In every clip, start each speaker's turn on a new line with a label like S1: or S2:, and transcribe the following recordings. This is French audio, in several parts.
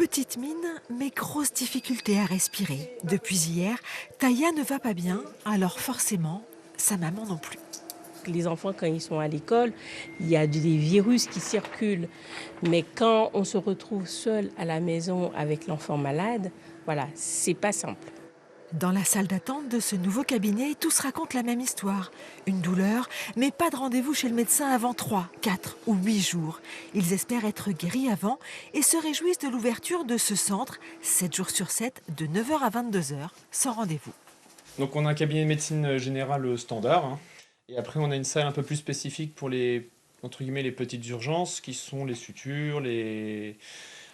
S1: Petite mine, mais grosse difficulté à respirer. Depuis hier, Taya ne va pas bien, alors forcément, sa maman non plus.
S2: Les enfants, quand ils sont à l'école, il y a des virus qui circulent. Mais quand on se retrouve seul à la maison avec l'enfant malade, voilà, c'est pas simple.
S1: Dans la salle d'attente de ce nouveau cabinet, tous racontent la même histoire. Une douleur, mais pas de rendez-vous chez le médecin avant 3, 4 ou 8 jours. Ils espèrent être guéris avant et se réjouissent de l'ouverture de ce centre, 7 jours sur 7, de 9 h à 22 h, sans rendez-vous.
S3: Donc on a un cabinet de médecine générale standard, hein. Et après on a une salle un peu plus spécifique pour les, entre guillemets, les petites urgences, qui sont les sutures, les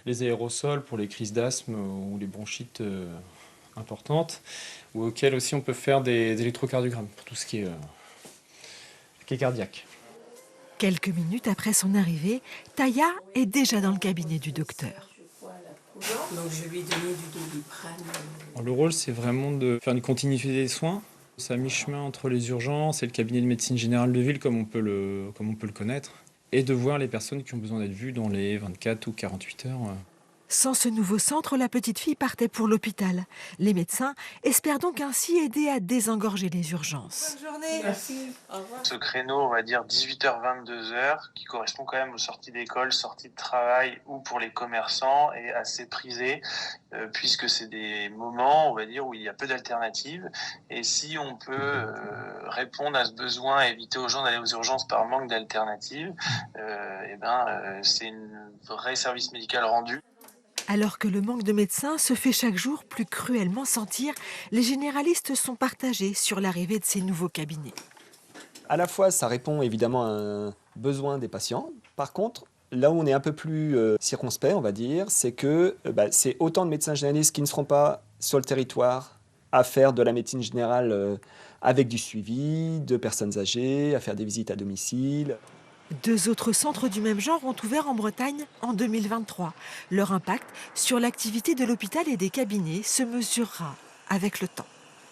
S3: aérosols pour les crises d'asthme ou les bronchites importantes, ou auxquelles aussi on peut faire des électrocardiogrammes pour tout ce qui est cardiaque.
S1: Quelques minutes après son arrivée, Taya est déjà dans le cabinet du docteur.
S2: Donc je lui ai donné du Doliprane.
S3: Alors, le rôle, c'est vraiment de faire une continuité des soins. C'est à mi-chemin entre les urgences et le cabinet de médecine générale de ville, comme on peut le connaître, et de voir les personnes qui ont besoin d'être vues dans les 24 ou 48 heures.
S1: Sans ce nouveau centre, la petite fille partait pour l'hôpital. Les médecins espèrent donc ainsi aider à désengorger les urgences.
S4: Bonne journée.
S2: Merci. Au revoir.
S5: Ce créneau, on va dire 18h-22h, qui correspond quand même aux sorties d'école, sorties de travail ou pour les commerçants, est assez prisé, puisque c'est des moments, on va dire, où il y a peu d'alternatives. Et si on peut répondre à ce besoin, éviter aux gens d'aller aux urgences par manque d'alternatives, c'est un vrai service médical rendu.
S1: Alors que le manque de médecins se fait chaque jour plus cruellement sentir, les généralistes sont partagés sur l'arrivée de ces nouveaux cabinets.
S6: À la fois, ça répond évidemment à un besoin des patients. Par contre, là où on est un peu plus circonspect, on va dire, c'est que c'est autant de médecins généralistes qui ne seront pas sur le territoire à faire de la médecine générale avec du suivi de personnes âgées, à faire des visites à domicile.
S1: 2 autres centres du même genre ont ouvert en Bretagne en 2023. Leur impact sur l'activité de l'hôpital et des cabinets se mesurera avec le temps.